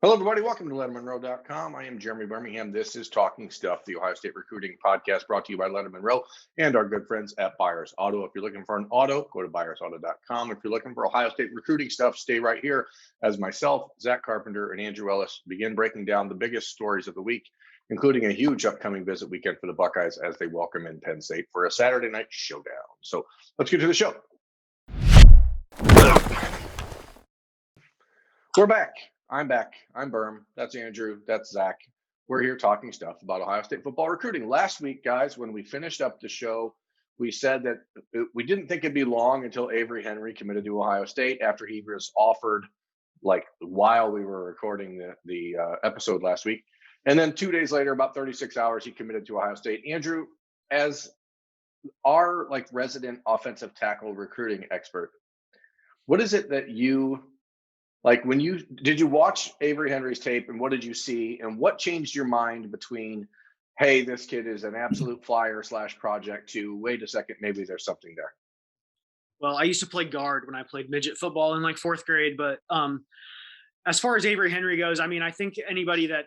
Hello, everybody. Welcome to LettermenRow.com. I am Jeremy Birmingham. This is Talking Stuff, the Ohio State recruiting podcast brought to you by Lettermen Row and our good friends at BYERS Auto. If you're looking for an auto, go to BYERSauto.com. If you're looking for Ohio State recruiting stuff, stay right here as myself, Zack, Carpenter, and Andrew Ellis begin breaking down the biggest stories of the week, including a huge upcoming visit weekend for the Buckeyes as they welcome in Penn State for a Saturday night showdown. So let's get to the show. We're back. I'm back. I'm Berm. That's Andrew. That's Zack. We're here talking stuff about Ohio State football recruiting. Last week, guys, when we finished up the show, we said that we didn't think it'd be long until Avery Henry committed to Ohio State after he was offered, like while we were recording the episode last week. And then 2 days later, about 36 hours, he committed to Ohio State. Andrew, as our resident offensive tackle recruiting expert, what is it that you did you watch Avery Henry's tape and what did you see and what changed your mind between, hey, this kid is an absolute flyer / project to, wait a second, maybe there's something there? Well, I used to play guard when I played midget football in fourth grade. But as far as Avery Henry goes, I mean, I think anybody that,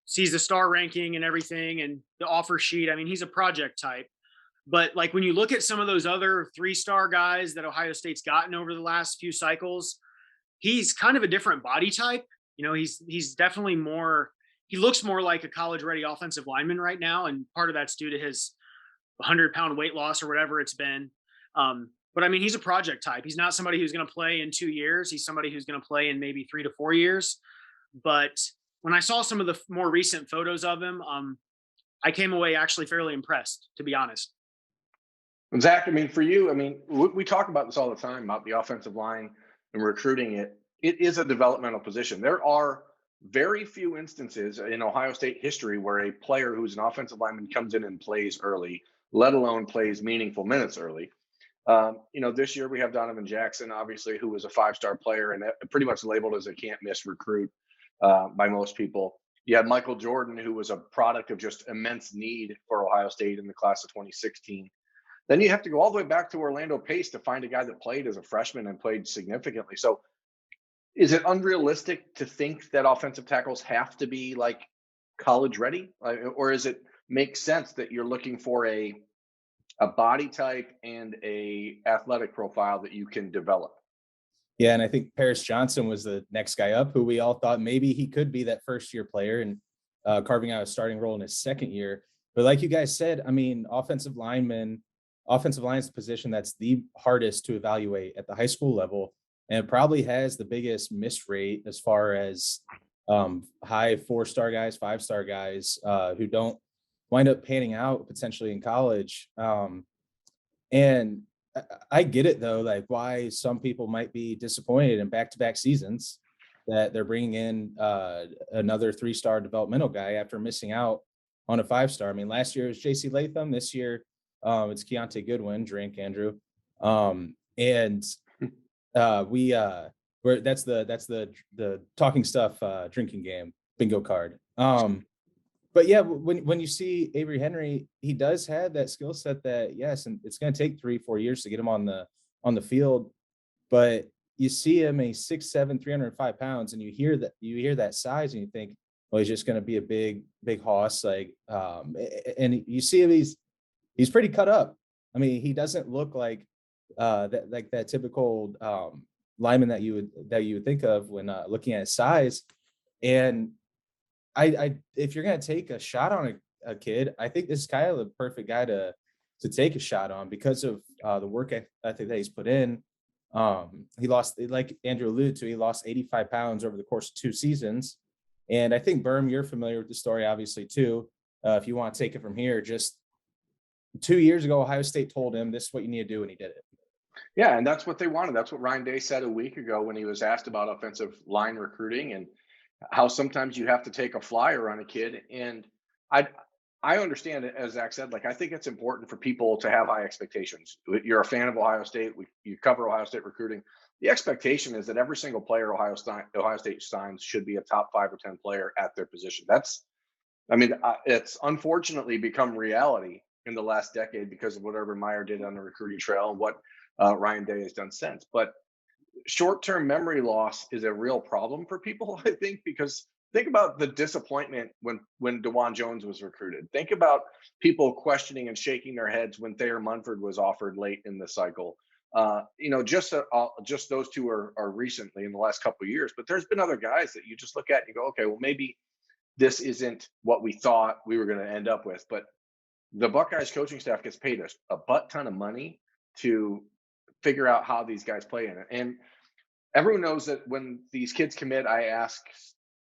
sees the star ranking and everything and the offer sheet, I mean, he's a project type. But when you look at some of those other 3-star guys that Ohio State's gotten over the last few cycles, he's kind of a different body type. He's definitely he looks more like a college ready offensive lineman right now. And part of that's due to his 100-pound weight loss or whatever it's been. But I mean, he's a project type. He's not somebody who's going to play in 2 years. He's somebody who's going to play in maybe 3 to 4 years. But when I saw some of the more recent photos of him, I came away actually fairly impressed, to be honest. And Zack, I mean, for you, I mean, we talk about this all the time about the offensive line and recruiting it. It is a developmental position. There are very few instances in Ohio State history where a player who's an offensive lineman comes in and plays early, let alone plays meaningful minutes early. This year we have Donovan Jackson, obviously, who was a 5-star player and pretty much labeled as a can't miss recruit by most people. You had Michael Jordan, who was a product of just immense need for Ohio State in the class of 2016. Then you have to go all the way back to Orlando Pace to find a guy that played as a freshman and played significantly. So is it unrealistic to think that offensive tackles have to be college ready? Or is it make sense that you're looking for a body type and a athletic profile that you can develop? Yeah, and I think Paris Johnson was the next guy up who we all thought maybe he could be that first-year player and carving out a starting role in his second year. But like you guys said, I mean, offensive line is the position that's the hardest to evaluate at the high school level, and it probably has the biggest miss rate as far as high 4-star guys, 5-star guys who don't wind up panning out potentially in college. And I get it though, why some people might be disappointed in back-to-back seasons that they're bringing in another 3-star developmental guy after missing out on a 5-star. I mean, last year it was J.C. Latham. This year it's Keontae Goodwin. Drink, Andrew. That's the talking stuff drinking game bingo card. But yeah, when you see Avery Henry, he does have that skill set that, yes, and it's going to take 3-4 years to get him on the field. But you see him, he's 6'7", 305 pounds, and you hear that size, and you think, well, he's just going to be a big hoss. And you see him, he's pretty cut up. I mean, he doesn't look like that typical lineman that you would think of when looking at his size. And I if you're gonna take a shot on a kid, I think this is kind of the perfect guy to take a shot on because of the work ethic that he's put in. He lost, like Andrew alluded to, he lost 85 pounds over the course of 2 seasons. And I think, Berm, you're familiar with the story, obviously, too. If you want to take it from here, just 2 years ago, Ohio State told him this is what you need to do, and he did it. Yeah, and that's what they wanted. That's what Ryan Day said a week ago when he was asked about offensive line recruiting and how sometimes you have to take a flyer on a kid. And I understand it, as Zack said, I think it's important for people to have high expectations. You're a fan of Ohio State. You cover Ohio State recruiting. The expectation is that every single player Ohio State signs should be a top 5 or 10 player at their position. It's unfortunately become reality in the last decade because of what Urban Meyer did on the recruiting trail and what Ryan Day has done since. But short-term memory loss is a real problem for people, I think, because think about the disappointment when DeJuan Jones was recruited. Think about people questioning and shaking their heads when Thayer Munford was offered late in the cycle. Just those two are recently in the last couple of years, but there's been other guys that you just look at and you go, okay, well, maybe this isn't what we thought we were going to end up with. But the Buckeyes coaching staff gets paid a butt ton of money to figure out how these guys play in it. And everyone knows that when these kids commit, I ask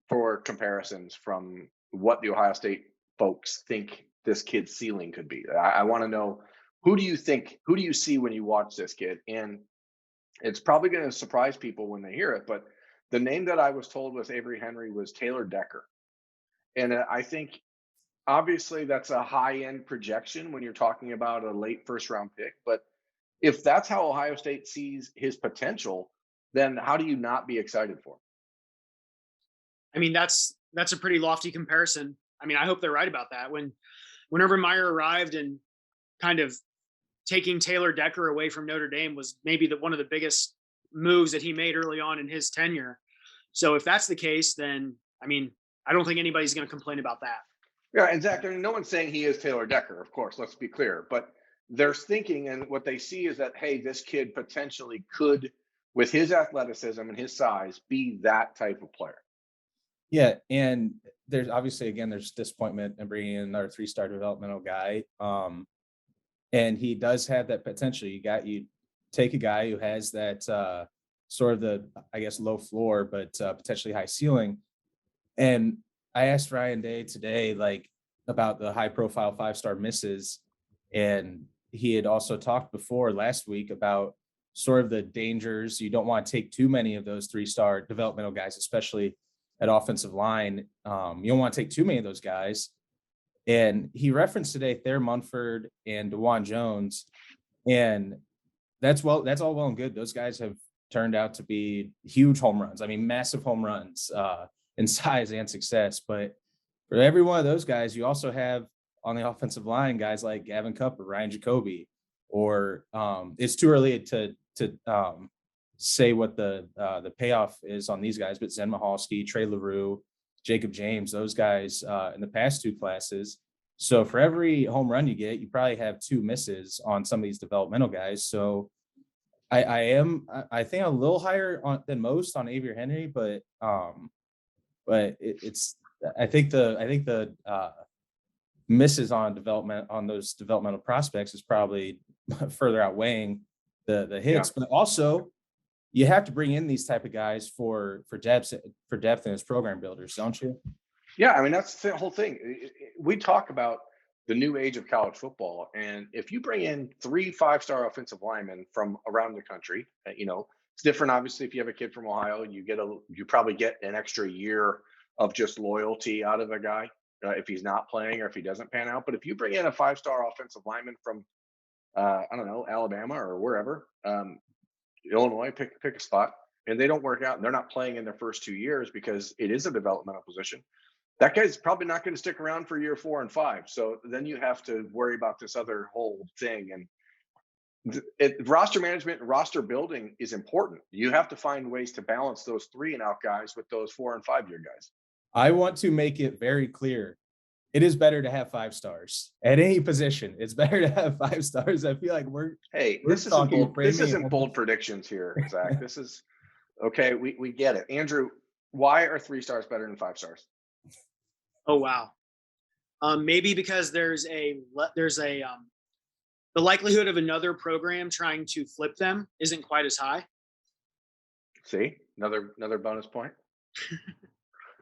for comparisons from what the Ohio State folks think this kid's ceiling could be. I want to know, who do you see when you watch this kid? And it's probably going to surprise people when they hear it, but the name that I was told with Avery Henry was Taylor Decker. And I think obviously that's a high-end projection when you're talking about a late first-round pick. But if that's how Ohio State sees his potential, then how do you not be excited for him? I mean, that's a pretty lofty comparison. I mean, I hope they're right about that. Whenever Meyer arrived and kind of taking Taylor Decker away from Notre Dame was maybe one of the biggest moves that he made early on in his tenure. So if that's the case, then I mean, I don't think anybody's going to complain about that. Yeah, and Zach, I mean, no one's saying he is Taylor Decker, of course, let's be clear. But they're thinking, and what they see is that, hey, this kid potentially could, with his athleticism and his size, be that type of player. Yeah, and there's obviously, again, there's disappointment in bringing in another 3-star developmental guy. And he does have that potential. You take a guy who has that sort of the, I guess, low floor, but potentially high ceiling. And I asked Ryan Day today, like, about the high profile 5-star misses. And he had also talked before last week about sort of the dangers. You don't want to take too many of those 3-star developmental guys, especially at offensive line. You don't want to take too many of those guys. And he referenced today Thayer Munford and DeJuan Jones. And that's all well and good. Those guys have turned out to be huge home runs. I mean, massive home runs in size and success. But for every one of those guys, you also have on the offensive line guys like Gavin Cupp or Ryan Jacoby, or it's too early to say what the payoff is on these guys, but Zen Mahalski, Trey LaRue, Jacob James, those guys in the past 2 classes. So for every home run you get, you probably have 2 misses on some of these developmental guys. So I think a little higher than most on Avery Henry, but it's I think the misses on those developmental prospects is probably further outweighing the hits. Yeah. But also, you have to bring in these type of guys for depth and as program builders, don't you? Yeah, I mean, that's the whole thing. We talk about the new age of college football, and if you bring in 3 5-star offensive linemen from around the country, it's different. Obviously, if you have a kid from Ohio, you probably get an extra year of just loyalty out of a guy if he's not playing or if he doesn't pan out. But if you bring in a 5-star offensive lineman from I don't know, Alabama or wherever, Illinois, pick a spot, and they don't work out and they're not playing in their first 2 years because it is a developmental position, that guy's probably not going to stick around for year 4 and 5. So then you have to worry about this other whole thing. And roster management and roster building is important. You have to find ways to balance those 3 and out guys with those 4 and 5 year guys. I want to make it very clear. It is better to have 5 stars at any position. It's better to have 5 stars. I feel like this isn't bold predictions here, Zach. This is okay. We get it. Andrew, why are 3 stars better than 5 stars? Oh, wow. Maybe because there's the likelihood of another program trying to flip them isn't quite as high. See, another bonus point.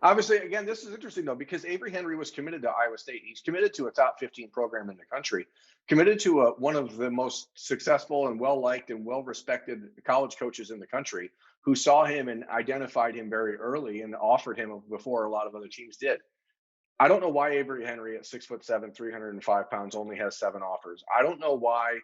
Obviously, again, this is interesting, though, because Avery Henry was committed to Iowa State. He's committed to a top 15 program in the country, committed to one of the most successful and well-liked and well-respected college coaches in the country, who saw him and identified him very early and offered him before a lot of other teams did. I don't know why Avery Henry at 6'7", 305 pounds only has 7 offers. I don't know why,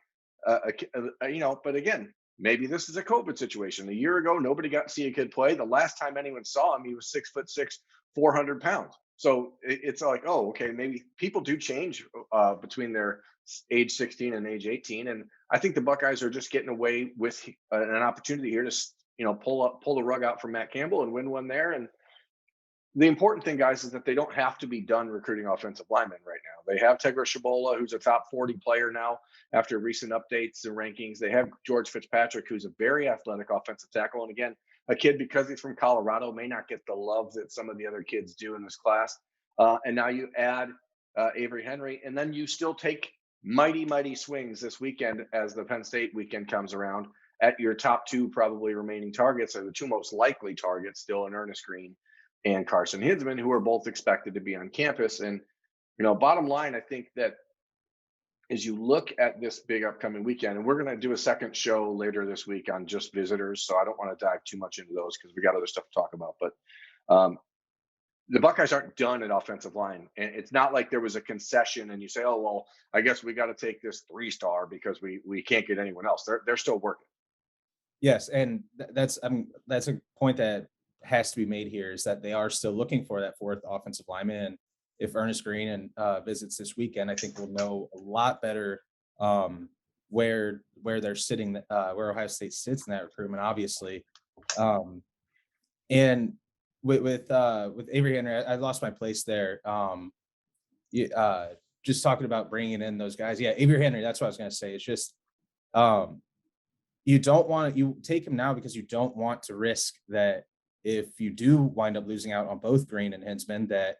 but again, maybe this is a COVID situation. A year ago, nobody got to see a kid play. The last time anyone saw him, he was 6'6", 400 pounds. So it's like, oh, okay, maybe people do change between their age 16 and age 18. And I think the Buckeyes are just getting away with an opportunity here to pull the rug out from Matt Campbell and win one there. And the important thing, guys, is that they don't have to be done recruiting offensive linemen right now. They have Tegra Shabola, who's a top 40 player now after recent updates and rankings. They have George Fitzpatrick, who's a very athletic offensive tackle. And again, a kid, because he's from Colorado, may not get the love that some of the other kids do in this class. And now you add Avery Henry, and then you still take mighty swings this weekend as the Penn State weekend comes around at your top two probably remaining targets, or the two most likely targets still in Ernest Green and Carson Hinsman, who are both expected to be on campus. And, bottom line, I think that as you look at this big upcoming weekend, and we're going to do a second show later this week on just visitors, so I don't want to dive too much into those because we got other stuff to talk about. But the Buckeyes aren't done at offensive line. And it's not like there was a concession and you say, oh, well, I guess we got to take this 3-star because we can't get anyone else. They're still working. Yes, and that's a point that has to be made here, is that they are still looking for that fourth offensive lineman. And if Ernest Green visits this weekend, I think we'll know a lot better where they're sitting, where Ohio State sits in that recruitment, obviously. And with Avery Henry, I lost my place there. Just talking about bringing in those guys. Yeah, Avery Henry, that's what I was going to say. It's just you take him now because you don't want to risk that if you do wind up losing out on both Green and Hinsman, that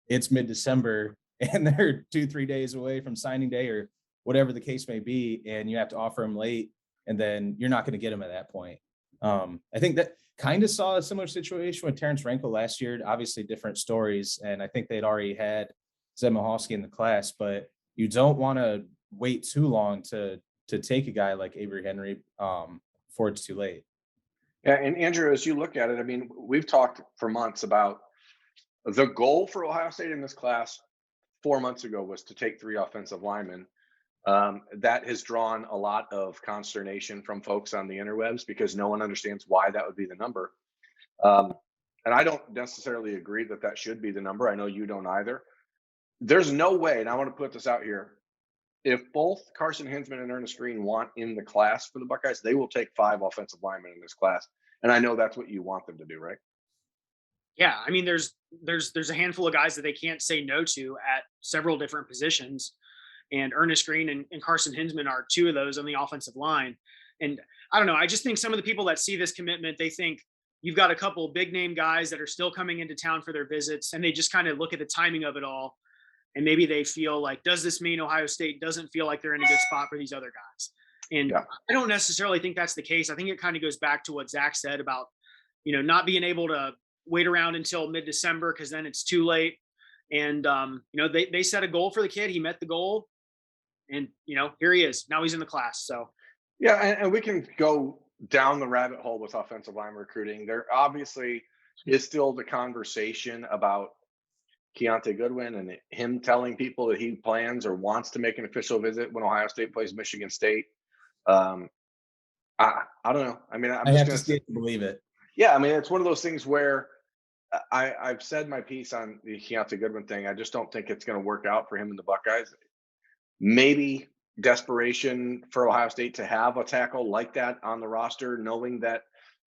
it's mid-December and they're 2-3 days away from signing day or whatever the case may be, and you have to offer him late, and then you're not going to get him at that point. I think that kind of saw a similar situation with Terrence Rankle last year. Obviously different stories, and I think they'd already had Zed Mahalski in the class, but you don't want to wait too long to take a guy like Avery Henry before it's too late. Yeah, and Andrew, as you look at it, I mean, we've talked for months about the goal for Ohio State in this class 4 months ago was to take 3 offensive linemen. That has drawn a lot of consternation from folks on the interwebs because no one understands why that would be the number. And I don't necessarily agree that should be the number. I know you don't either. There's no way, and I want to put this out here, if both Carson Hinsman and Ernest Green want in the class for the Buckeyes, they will take 5 offensive linemen in this class. And I know that's what you want them to do, right? Yeah, I mean, there's a handful of guys that they can't say no to at several different positions. And Ernest Green and Carson Hinsman are 2 of those on the offensive line. And I don't know, I just think some of the people that see this commitment, they think you've got a couple of big name guys that are still coming into town for their visits, and they just kind of look at the timing of it all. And maybe they feel like, does this mean Ohio State doesn't feel like they're in a good spot for these other guys? And yeah. I don't necessarily think that's the case. I think it kind of goes back to what Zack said about, not being able to wait around until mid-December because then it's too late. And, they set a goal for the kid. He met the goal. And, here he is. Now he's in the class. So, yeah, and we can go down the rabbit hole with offensive line recruiting. There obviously is still the conversation about Keontae Goodwin and him telling people that he plans or wants to make an official visit when Ohio State plays Michigan State. I don't know. I mean, I have to see it to believe it. Yeah, I mean, it's one of those things where I've said my piece on the Keontae Goodwin thing. I just don't think it's going to work out for him and the Buckeyes. Maybe desperation for Ohio State to have a tackle like that on the roster, knowing that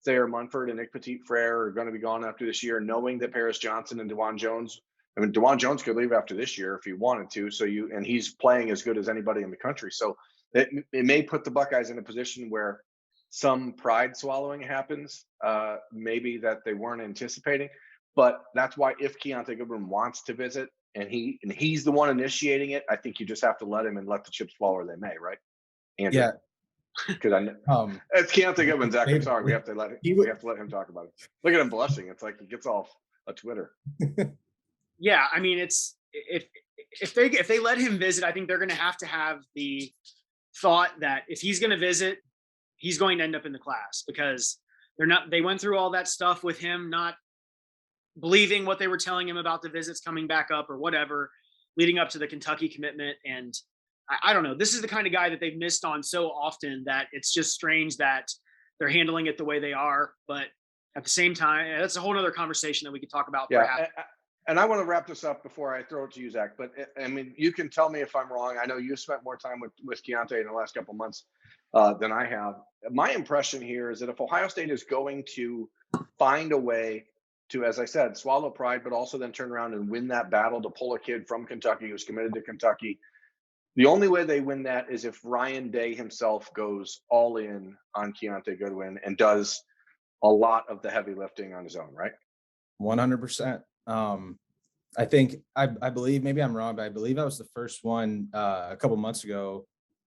Thayer Munford and Nick Petit-Frere are going to be gone after this year, knowing that Paris Johnson and DeJuan Jones. I mean, DeJuan Jones could leave after this year if he wanted to. And he's playing as good as anybody in the country. So it may put the Buckeyes in a position where some pride swallowing happens, maybe that they weren't anticipating. But that's why if Keontae Goodwin wants to visit and he's the one initiating it, I think you just have to let him and let the chips fall where they may, right? Andrew? Yeah. Because I know it's Keontae Goodwin, Zack. I'm sorry, we have to let him talk about it. Look at him blushing. It's like he gets off a Twitter. Yeah, I mean, it's if they let him visit, I think they're going to have the thought that if he's going to visit, he's going to end up in the class because they went through all that stuff with him not believing what they were telling him about the visits coming back up or whatever, leading up to the Kentucky commitment. And I don't know, this is the kind of guy that they've missed on so often that it's just strange that they're handling it the way they are. But at the same time, that's a whole other conversation that we could talk about. Yeah. And I want to wrap this up before I throw it to you, Zach. But I mean, you can tell me if I'm wrong. I know you spent more time with Keontae in the last couple of months than I have. My impression here is that if Ohio State is going to find a way to, as I said, swallow pride, but also then turn around and win that battle to pull a kid from Kentucky who's committed to Kentucky, the only way they win that is if Ryan Day himself goes all in on Keontae Goodwin and does a lot of the heavy lifting on his own, right? 100%. I think I believe, maybe I'm wrong, but I believe I was the first one a couple months ago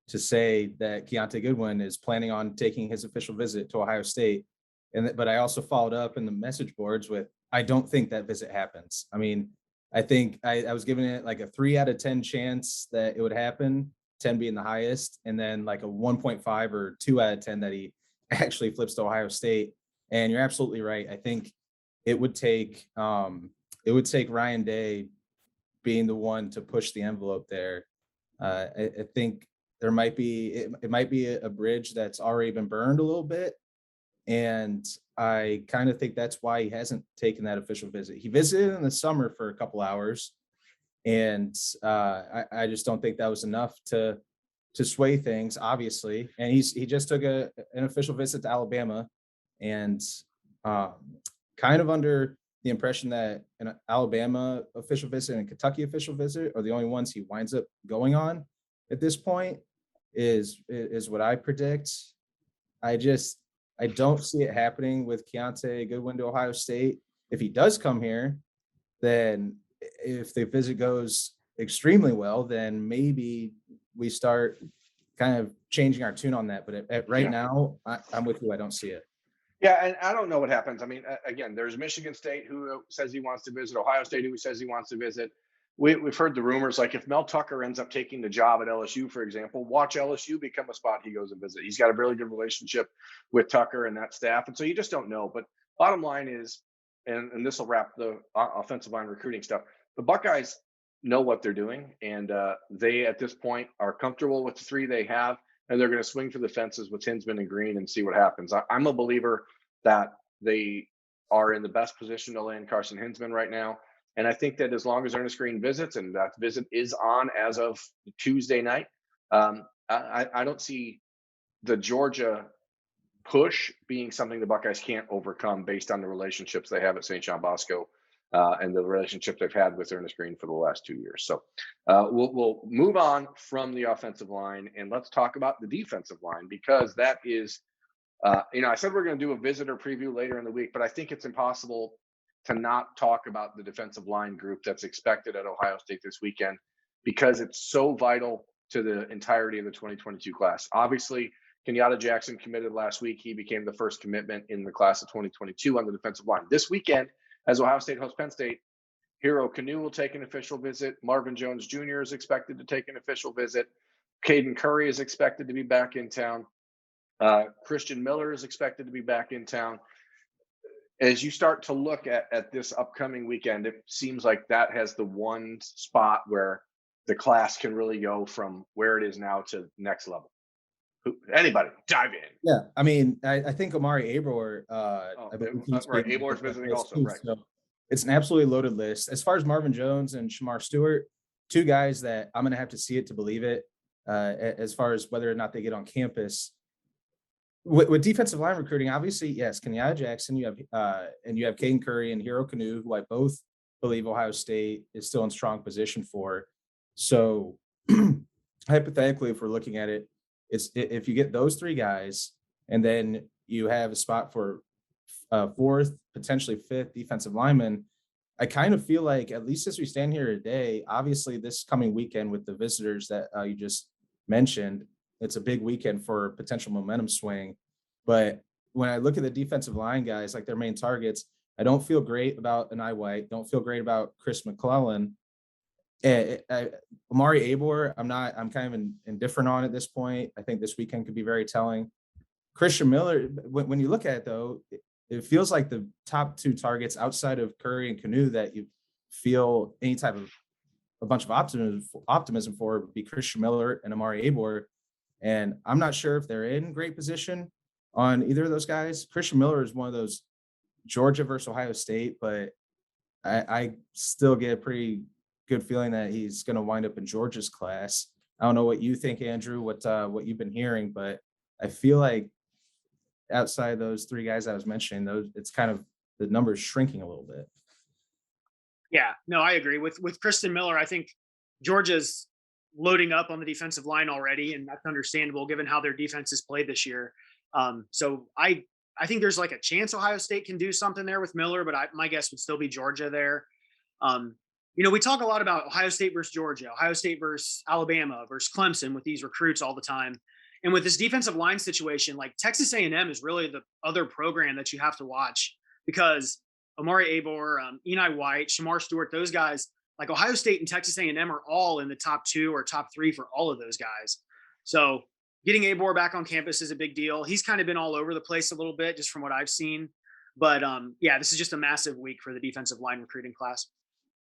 to say that Keontae Goodwin is planning on taking his official visit to Ohio State. But I also followed up in the message boards with, I don't think that visit happens. I mean, I think I was giving it like a 3 out of 10 chance that it would happen, 10 being the highest, and then like a 1.5 or 2 out of 10 that he actually flips to Ohio State. And you're absolutely right. I think it would take Ryan Day being the one to push the envelope there. I think there might be it might be a bridge that's already been burned a little bit, and I kind of think that's why he hasn't taken that official visit. He visited in the summer for a couple hours, and I just don't think that was enough to sway things, obviously. And he just took an official visit to Alabama, and kind of under the impression that an Alabama official visit and a Kentucky official visit are the only ones he winds up going on at this point is what I predict. I don't see it happening with Keontae Goodwin to Ohio State. If he does come here, then if the visit goes extremely well, then maybe we start kind of changing our tune on that. But right now, I'm with you. I don't see it. Yeah, and I don't know what happens. I mean, again, there's Michigan State who says he wants to visit, Ohio State who says he wants to visit. We've heard the rumors, like if Mel Tucker ends up taking the job at LSU, for example, watch LSU become a spot he goes and visit. He's got a really good relationship with Tucker and that staff. And so you just don't know. But bottom line is, and this will wrap the offensive line recruiting stuff, the Buckeyes know what they're doing. And they, at this point, are comfortable with the 3 they have. And they're going to swing for the fences with Hinsman and Green and see what happens. I'm a believer that they are in the best position to land Carson Hinsman right now. And I think that as long as Ernest Green visits, and that visit is on as of Tuesday night, I don't see the Georgia push being something the Buckeyes can't overcome based on the relationships they have at St. John Bosco and the relationship they've had with Ernest Green for the last 2 years. So we'll move on from the offensive line and let's talk about the defensive line, because that is, I said we're going to do a visitor preview later in the week, but I think it's impossible to not talk about the defensive line group that's expected at Ohio State this weekend, because it's so vital to the entirety of the 2022 class. Obviously, Kenyatta Jackson committed last week. He became the first commitment in the class of 2022 on the defensive line. This weekend, as Ohio State hosts Penn State, Hero Kanu will take an official visit. Marvin Jones Jr. is expected to take an official visit. Caden Curry is expected to be back in town. Christian Miller is expected to be back in town. As you start to look at this upcoming weekend, it seems like that has the one spot where the class can really go from where it is now to next level. Anybody, dive in. Yeah, I mean, I think Amari Abor, right, Abor's visiting also, right. So it's an absolutely loaded list. As far as Marvin Jones and Shamar Stewart, 2 guys that I'm going to have to see it to believe it, as far as whether or not they get on campus. With defensive line recruiting, obviously, yes, Kenyatta Jackson, you have Caden Curry and Hero Kanu, who I both believe Ohio State is still in strong position for. So hypothetically, if we're looking at it, it's if you get those 3 guys and then you have a spot for 4th, potentially 5th defensive lineman, I kind of feel like, at least as we stand here today, obviously this coming weekend with the visitors that you just mentioned, it's a big weekend for potential momentum swing. But when I look at the defensive line guys, like their main targets, I don't feel great about Anai White. Don't feel great about Chris McClellan. Amari Abor, I'm kind of indifferent on at this point. I think this weekend could be very telling. Christian Miller, when you look at it though, it feels like the top 2 targets outside of Curry and Kanu that you feel any type of a bunch of optimism for would be Christian Miller and Amari Abor. And I'm not sure if they're in great position on either of those guys. Christian Miller is one of those Georgia versus Ohio State, but I still get a pretty good feeling that he's going to wind up in Georgia's class. I don't know what you think, Andrew, what you've been hearing, but I feel like outside those three guys I was mentioning, those it's kind of the numbers shrinking a little bit. Yeah, no, I agree with Kristen Miller. I think Georgia's loading up on the defensive line already, and that's understandable given how their defense has played this year. So I think there's like a chance Ohio State can do something there with Miller, but my guess would still be Georgia there. We talk a lot about Ohio State versus Georgia, Ohio State versus Alabama versus Clemson with these recruits all the time. And with this defensive line situation, like Texas A&M is really the other program that you have to watch because Amari Abor, Eni White, Shamar Stewart, those guys, like Ohio State and Texas A&M are all in the top 2 or top 3 for all of those guys. So getting Abor back on campus is a big deal. He's kind of been all over the place a little bit just from what I've seen. But yeah, this is just a massive week for the defensive line recruiting class.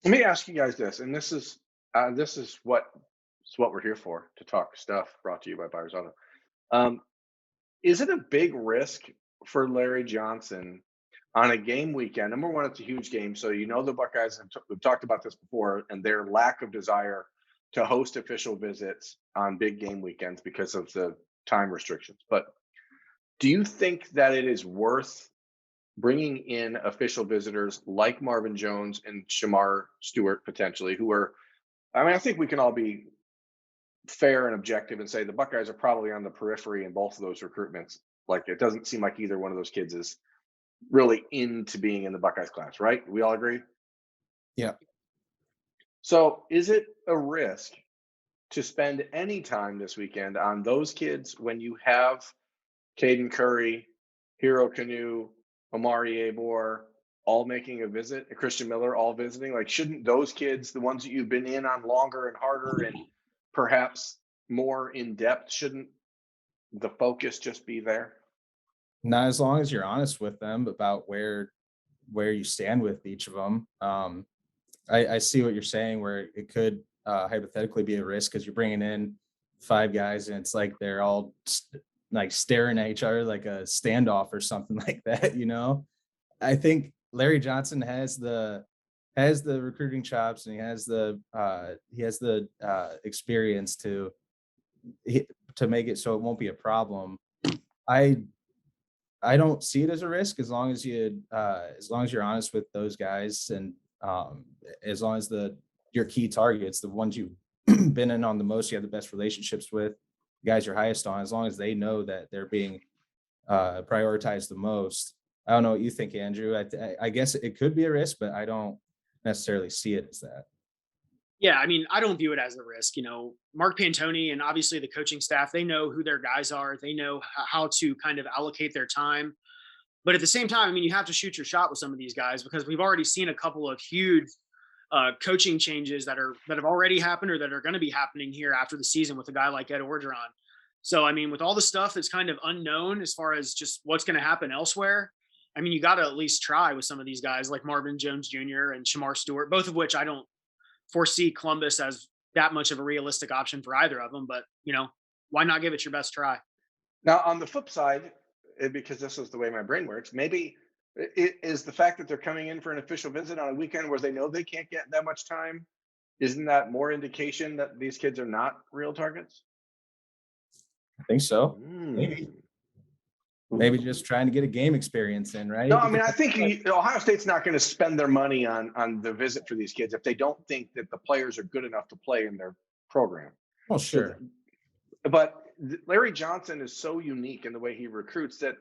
Let me ask you guys this, and this is what we're here for, to talk stuff, brought to you by BYERS Auto. Is it a big risk for Larry Johnson on a game weekend? Number one, it's a huge game, so the Buckeyes we've talked about this before, and their lack of desire to host official visits on big game weekends because of the time restrictions. But do you think that it is worth bringing in official visitors like Marvin Jones and Shamar Stewart potentially, who are, I think we can all be fair and objective and say the Buckeyes are probably on the periphery in both of those recruitments. Like, it doesn't seem like either one of those kids is really into being in the Buckeyes class, right? We all agree? Yeah. So is it a risk to spend any time this weekend on those kids when you have Caden Curry, Hero Canoe, Amari Abor all making a visit, and Christian Miller all visiting? Like, shouldn't those kids, the ones that you've been in on longer and harder and perhaps more in depth, shouldn't the focus just be there? Not as long as you're honest with them about where you stand with each of them. I see what you're saying, where it could hypothetically be a risk because you're bringing in 5 guys and it's like they're all like staring at each other like a standoff or something like that. I think Larry Johnson has the recruiting chops, and he has the experience to make it so it won't be a problem. I don't see it as a risk as long as you're honest with those guys, and as long as your key targets, the ones you've been in on the most, you have the best relationships with, guys you're highest on, as long as they know that they're being prioritized the most. I don't know what you think, Andrew. I guess it could be a risk, but I don't necessarily see it as that. Yeah, I don't view it as a risk. Mark Pantoni and obviously the coaching staff, they know who their guys are. They know how to kind of allocate their time. But at the same time, you have to shoot your shot with some of these guys because we've already seen a couple of huge coaching changes that have already happened or that are going to be happening here after the season with a guy like Ed Orgeron. So, with all the stuff that's kind of unknown as far as just what's going to happen elsewhere, you got to at least try with some of these guys like Marvin Jones Jr. and Shamar Stewart, both of which I don't foresee Columbus as that much of a realistic option for either of them. But, why not give it your best try? Now, on the flip side, because this is the way my brain works, maybe it is the fact that they're coming in for an official visit on a weekend where they know they can't get that much time. Isn't that more indication that these kids are not real targets? I think so. Maybe just trying to get a game experience in, right? No, I think Ohio State's not going to spend their money on the visit for these kids if they don't think that the players are good enough to play in their program. Well, sure. But Larry Johnson is so unique in the way he recruits that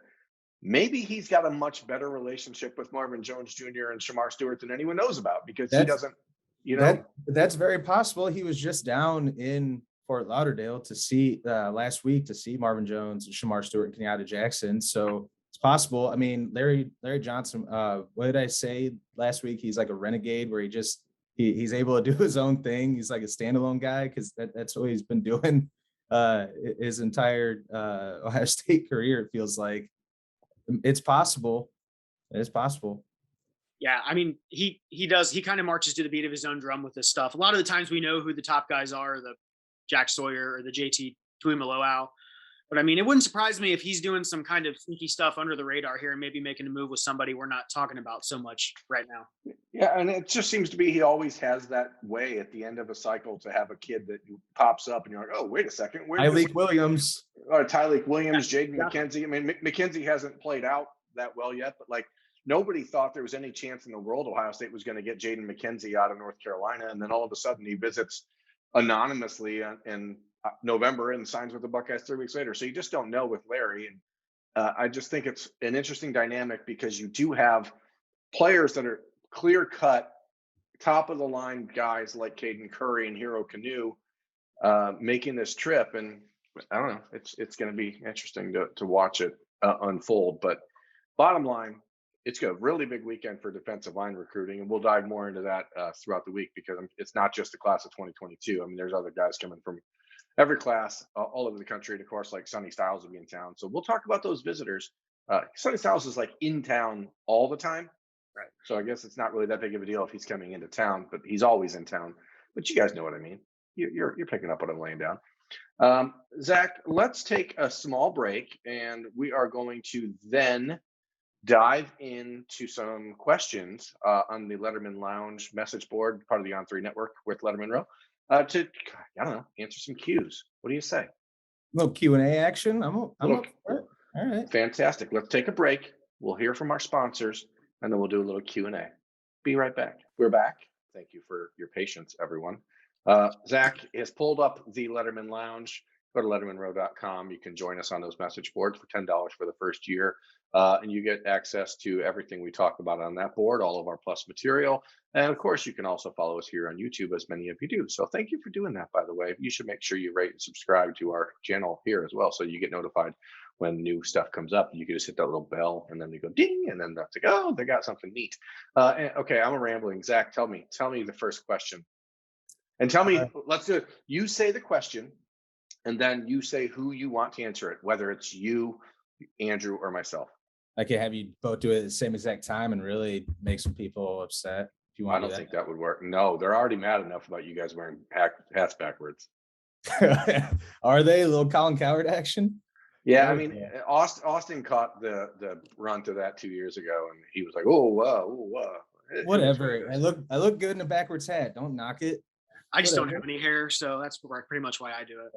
maybe he's got a much better relationship with Marvin Jones Jr. and Shamar Stewart than anyone knows about, because he doesn't, That's very possible. He was just down in Fort Lauderdale to see last week to see Marvin Jones, Shamar Stewart, and Kenyatta Jackson. So it's possible. Larry Johnson, what did I say last week? He's like a renegade where he's able to do his own thing. He's like a standalone guy because that's what he's been doing his entire Ohio State career. It feels like it's possible. It's possible. Yeah, he kind of marches to the beat of his own drum with this stuff. A lot of the times we know who the top guys are, the Jack Sawyer or the JT Tuimoloau. But I mean, it wouldn't surprise me if he's doing some kind of sneaky stuff under the radar here and maybe making a move with somebody we're not talking about so much right now. Yeah, and it just seems to be he always has that way at the end of a cycle to have a kid that pops up and you're like, oh, wait a second. Tyleek Williams. Tyleek Williams, Jaden Yeah. McKenzie. I mean, McKenzie hasn't played out that well yet, but like nobody thought there was any chance in the world Ohio State was going to get Jaden McKenzie out of North Carolina. And then all of a sudden he visits anonymously in November and signs with the Buckeyes 3 weeks later. So you just don't know with Larry. And I just think it's an interesting dynamic because you do have players that are clear cut, top of the line guys like Caden Curry and Hero Canoe making this trip. And I don't know, it's going to be interesting to watch it unfold. But bottom line, it's a really big weekend for defensive line recruiting, and we'll dive more into that throughout the week because it's not just the class of 2022. I mean, there's other guys coming from every class all over the country, and of course, like Sonny Styles will be in town. So we'll talk about those visitors. Sonny Styles is like in town all the time, right? So I guess it's not really that big of a deal if he's coming into town, but he's always in town. But you guys know what I mean. You're picking up what I'm laying down. Zach, let's take a small break, and we are going to then dive into some questions on the Lettermen Lounge message board, part of the On3 network with Lettermen Row, to, I don't know, answer some Qs. What do you say? Little Q&A action. I'm up for it. All right. Fantastic. Let's take a break. We'll hear from our sponsors, and then we'll do a little Q&A. Be right back. We're back. Thank you for your patience, everyone. Zack has pulled up the Lettermen Lounge. Go to lettermenrow.com. You can join us on those message boards for $10 for the first year. And you get access to everything we talk about on that board, all of our plus material. And of course, you can also follow us here on YouTube, as many of you do. So thank you for doing that, by the way. You should make sure you rate and subscribe to our channel here as well, so you get notified when new stuff comes up. You can just hit that little bell, and then they go ding, and then that's like, oh, they got something neat. Okay, I'm rambling. Zach, tell me the first question. And tell me, let's do it. You say the question, and then you say who you want to answer it, whether it's you, Andrew, or myself. I can have you both do it at the same exact time and really make some people upset. If you want, I don't think that would work. No, they're already mad enough about you guys wearing hats backwards. Are they a little Colin Coward action? Yeah, I mean, Austin caught the runt of that 2 years ago, and he was like, Whatever. I look good in a backwards hat. Don't knock it. I just don't have any hair, so that's pretty much why I do it.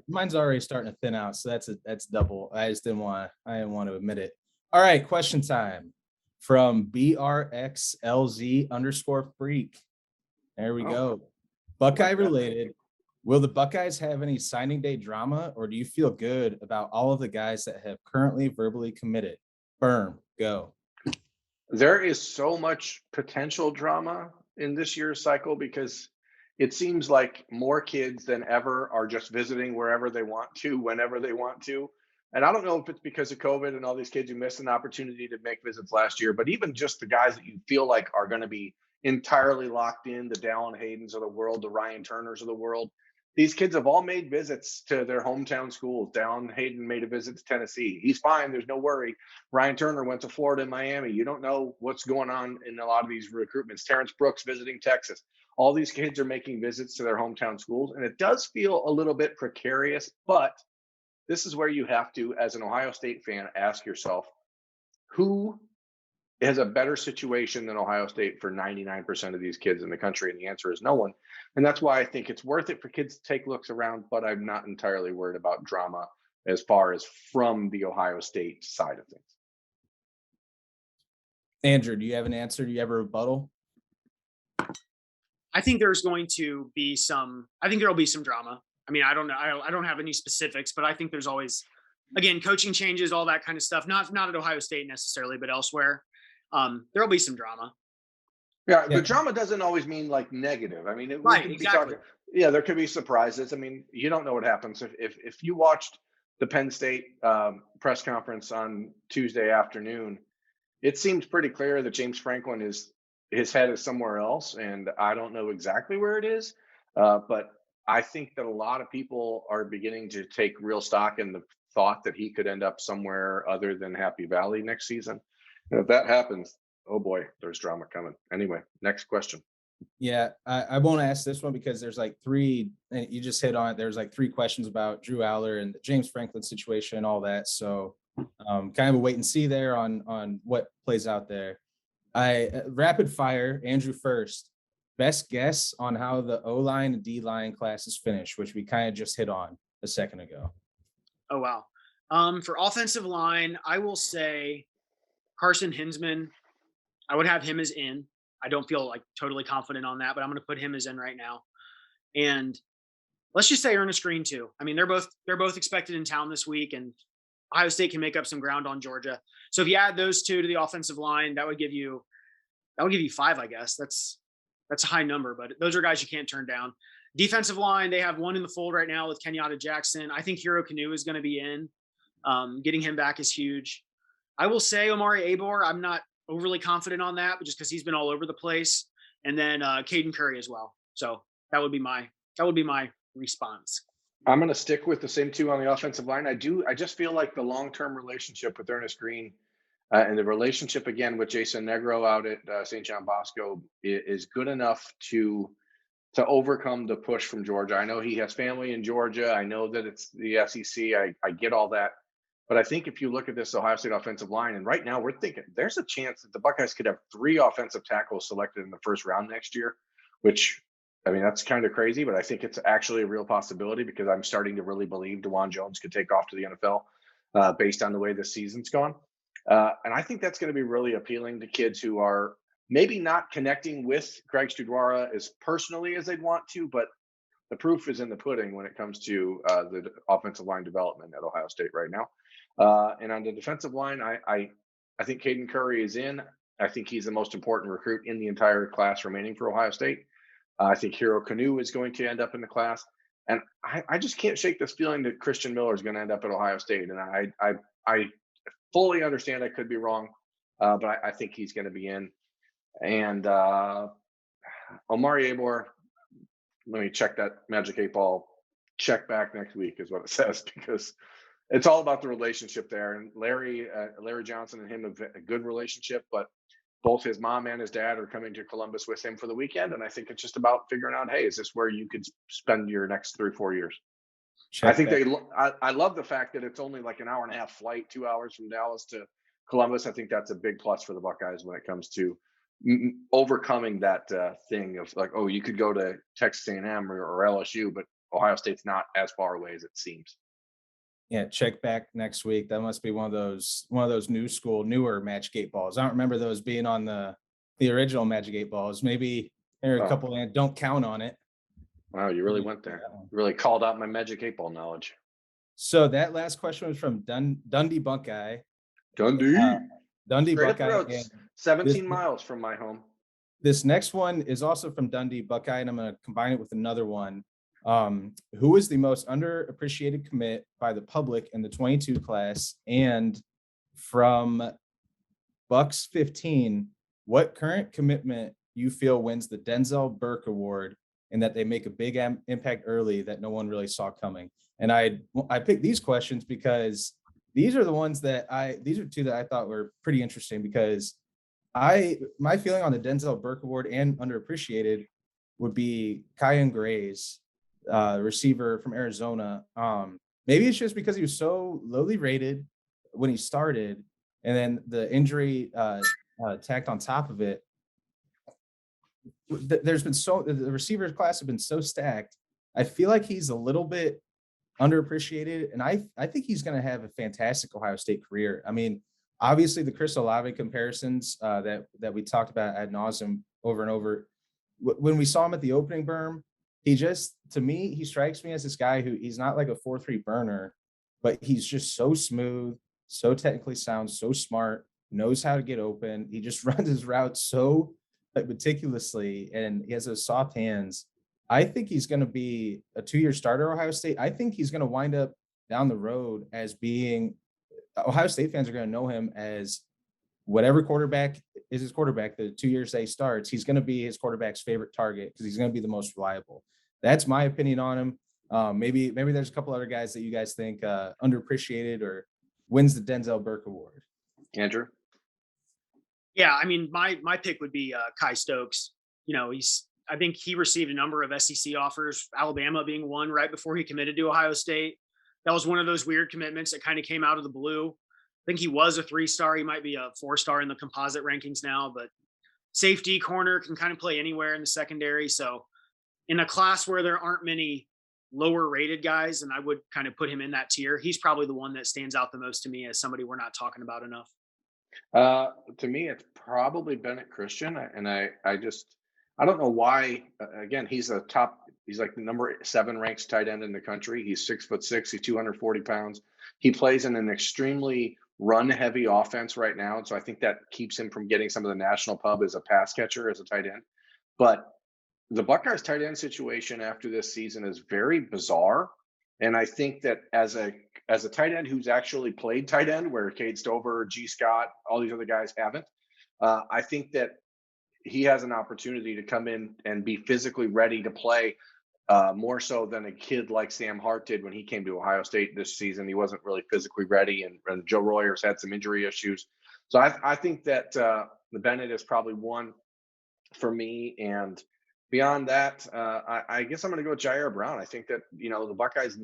Mine's already starting to thin out, so that's double. I didn't want to admit it. All right, question time from BRXLZ_freak. There we go. Buckeye related. Will the Buckeyes have any signing day drama, or do you feel good about all of the guys that have currently verbally committed? Berm, go. There is so much potential drama in this year's cycle because it seems like more kids than ever are just visiting wherever they want to, whenever they want to. And I don't know if it's because of COVID and all these kids who missed an opportunity to make visits last year, but even just the guys that you feel like are going to be entirely locked in, the Dallin Haydens of the world, the Ryan Turners of the world, these kids have all made visits to their hometown schools. Dallin Hayden made a visit to Tennessee. He's fine. There's no worry. Ryan Turner went to Florida and Miami. You don't know what's going on in a lot of these recruitments. Terrence Brooks visiting Texas. All these kids are making visits to their hometown schools, and it does feel a little bit precarious, but this is where you have to, as an Ohio State fan, ask yourself, who has a better situation than Ohio State for 99% of these kids in the country? And the answer is no one. And that's why I think it's worth it for kids to take looks around, but I'm not entirely worried about drama as far as from the Ohio State side of things. Andrew, do you have an answer? Do you have a rebuttal? I think there's going to be some drama. I mean, I don't know. I don't have any specifics, but I think there's always, again, coaching changes, all that kind of stuff. Not at Ohio State necessarily, but elsewhere. There'll be some drama. Yeah, but drama doesn't always mean like negative. I mean, Exactly. There could be surprises. I mean, you don't know what happens. If you watched the Penn State press conference on Tuesday afternoon, it seems pretty clear that James Franklin his head is somewhere else, and I don't know exactly where it is, but I think that a lot of people are beginning to take real stock in the thought that he could end up somewhere other than Happy Valley next season. And if that happens, oh boy, there's drama coming. Anyway, next question. Yeah, I won't ask this one because there's like three, and you just hit on it. There's like three questions about Drew Aller and the James Franklin situation and all that. So kind of a wait and see there on what plays out there. Rapid fire, Andrew first. Best guess on how the O-line and D-line classes finish, which we kind of just hit on a second ago. Oh, wow. For offensive line, I will say Carson Hinsman. I would have him as in. I don't feel like totally confident on that, but I'm going to put him as in right now. And let's just say Ernest Green too. I mean, they're both expected in town this week, and Ohio State can make up some ground on Georgia. So if you add those two to the offensive line, that would give you 5, I guess. That's a high number, but those are guys you can't turn down. Defensive line, they have one in the fold right now with Kenyatta Jackson. I think Hero Kanu is going to be in. Getting him back is huge. I will say Omari Abor. I'm not overly confident on that, but just because he's been all over the place. And then Caden Curry as well. So that would be my response. I'm going to stick with the same two on the offensive line. I just feel like the long-term relationship with Ernest Green and the relationship again with Jason Negro out at St. John Bosco is good enough to overcome the push from Georgia. I know he has family in Georgia. I know that it's the SEC. I get all that. But I think if you look at this Ohio State offensive line, and right now we're thinking there's a chance that the Buckeyes could have 3 offensive tackles selected in the first round next year, which, I mean, that's kind of crazy, but I think it's actually a real possibility because I'm starting to really believe DeJuan Jones could take off to the NFL based on the way this season's gone. And I think that's going to be really appealing to kids who are maybe not connecting with Greg Studwara as personally as they'd want to, but the proof is in the pudding when it comes to the offensive line development at Ohio State right now. And on the defensive line, I think Caden Curry is in. I think he's the most important recruit in the entire class remaining for Ohio State. I think Hero Kanu is going to end up in the class. And I just can't shake this feeling that Christian Miller is going to end up at Ohio State. And I fully understand I could be wrong, but I think he's going to be in. And Omari Abor, let me check that Magic 8 Ball. Check back next week is what it says, because it's all about the relationship there. And Larry Johnson and him have a good relationship, but both his mom and his dad are coming to Columbus with him for the weekend. And I think it's just about figuring out, hey, is this where you could spend your next 3 or 4 years? I think I love the fact that it's only like an hour and a half flight, 2 hours from Dallas to Columbus. I think that's a big plus for the Buckeyes when it comes to overcoming that thing of like, oh, you could go to Texas A&M or LSU, but Ohio State's not as far away as it seems. Yeah, check back next week. That must be one of those newer Magic 8 Balls. I don't remember those being on the original Magic 8 Balls. Maybe there are a couple that don't count on it. Wow, you really went there. You really called out my Magic 8 Ball knowledge. So that last question was from Dundee Buckeye. Dundee Buckeye. Up the road, 17 miles from my home. This next one is also from Dundee Buckeye, and I'm going to combine it with another one. Who is the most underappreciated commit by the public in the 22 class? And from Bucks 15, what current commitment you feel wins the Denzel Burke Award, and that they make a big impact early that no one really saw coming? And I picked these questions because these are the ones these are two that I thought were pretty interesting, because my feeling on the Denzel Burke Award and underappreciated would be Kyan Gray's receiver from Arizona. Maybe it's just because he was so lowly rated when he started, and then the injury tacked on top of it. The receiver class have been so stacked. I feel like he's a little bit underappreciated, and I think he's going to have a fantastic Ohio State career. I mean, obviously the Chris Olave comparisons that we talked about ad nauseum over and over. When we saw him at the opening berm, to me, he strikes me as this guy who he's not like a 4.3 burner, but he's just so smooth, so technically sound, so smart, knows how to get open. He just runs his routes so meticulously, and he has those soft hands. I think he's going to be a 2-year starter at Ohio State. I think he's going to wind up down the road as being Ohio State fans are going to know him as whatever quarterback is his quarterback, the 2 years that he starts, he's going to be his quarterback's favorite target because he's going to be the most reliable. That's my opinion on him. Maybe there's a couple other guys that you guys think underappreciated or wins the Denzel Burke Award. Andrew? Yeah, I mean, my pick would be Kai Stokes. You know, he's I think he received a number of SEC offers, Alabama being one right before he committed to Ohio State. That was one of those weird commitments that kind of came out of the blue. I think he was a 3-star. He might be a 4-star in the composite rankings now, but safety corner can kind of play anywhere in the secondary. So in a class where there aren't many lower rated guys, and I would kind of put him in that tier, he's probably the one that stands out the most to me as somebody we're not talking about enough. To me, it's probably Bennett Christian, and I don't know why. Again, he's like the number 7 ranked tight end in the country. He's 6'6", he's 240 pounds. He plays in an extremely run heavy offense right now, and so I think that keeps him from getting some of the national pub as a pass catcher, as a tight end. But the Buckeyes tight end situation after this season is very bizarre, and I think that as a tight end who's actually played tight end, where Cade Stover, G. Scott, all these other guys haven't, I think that he has an opportunity to come in and be physically ready to play, more so than a kid like Sam Hart did when he came to Ohio State this season. He wasn't really physically ready, and Joe Royer's had some injury issues. So I think that the Bennett is probably one for me. And beyond that, I guess I'm going to go with Jair Brown. I think that, the Buckeyes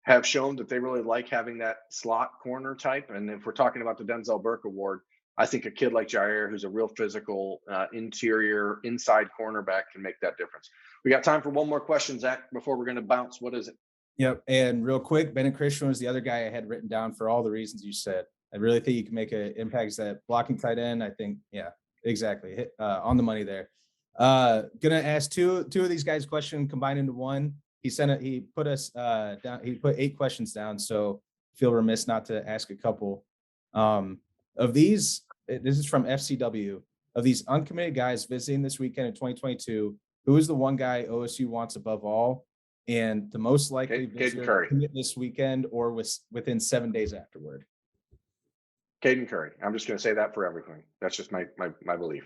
have shown that they really like having that slot corner type. And if we're talking about the Denzel Burke Award, I think a kid like Jair, who's a real physical interior inside cornerback, can make that difference. We got time for one more question, Zach, before we're going to bounce. What is it? Yep. And real quick, Bennett Christian was the other guy I had written down for all the reasons you said. I really think you can make an impact as that blocking tight end. I think, yeah, exactly. Hit on the money there. Gonna ask two of these guys' question combined into one. He put us down. He put 8 questions down. So feel remiss not to ask a couple. Of these, this is from FCW. Of these uncommitted guys visiting this weekend in 2022, who is the one guy OSU wants above all, and the most likely visitor to commit this weekend or within 7 days afterward? Caden Curry. I'm just going to say that for everything. That's just my belief.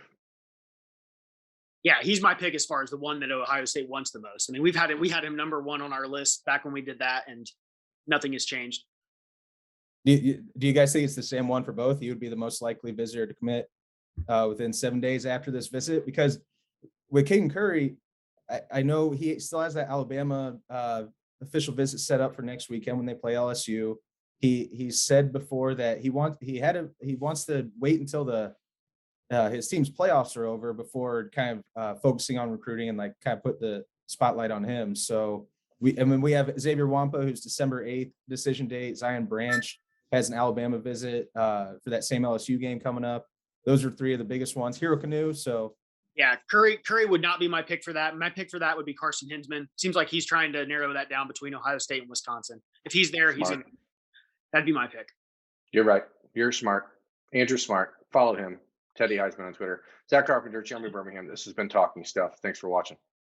Yeah, he's my pick as far as the one that Ohio State wants the most. I mean, we had him number 1 on our list back when we did that, and nothing has changed. Do you guys think it's the same one for both? He would be the most likely visitor to commit within 7 days after this visit? Because with Caden Curry, I know he still has that Alabama official visit set up for next weekend when they play LSU. He said before that he wants to wait until his team's playoffs are over before kind of focusing on recruiting and like kind of put the spotlight on him. So we have Xavier Wampa, who's December 8th decision date. Zion Branch has an Alabama visit for that same LSU game coming up. Those are 3 of the biggest ones. Hero Canoe. So yeah, Curry would not be my pick for that. My pick for that would be Carson Hinsman. Seems like he's trying to narrow that down between Ohio State and Wisconsin. If he's there, that'd be my pick. You're right. You're smart. Andrew Smart. Follow him. Teddy Heisman on Twitter. Zack Carpenter, Jeremy Birmingham. This has been Talking Stuff. Thanks for watching.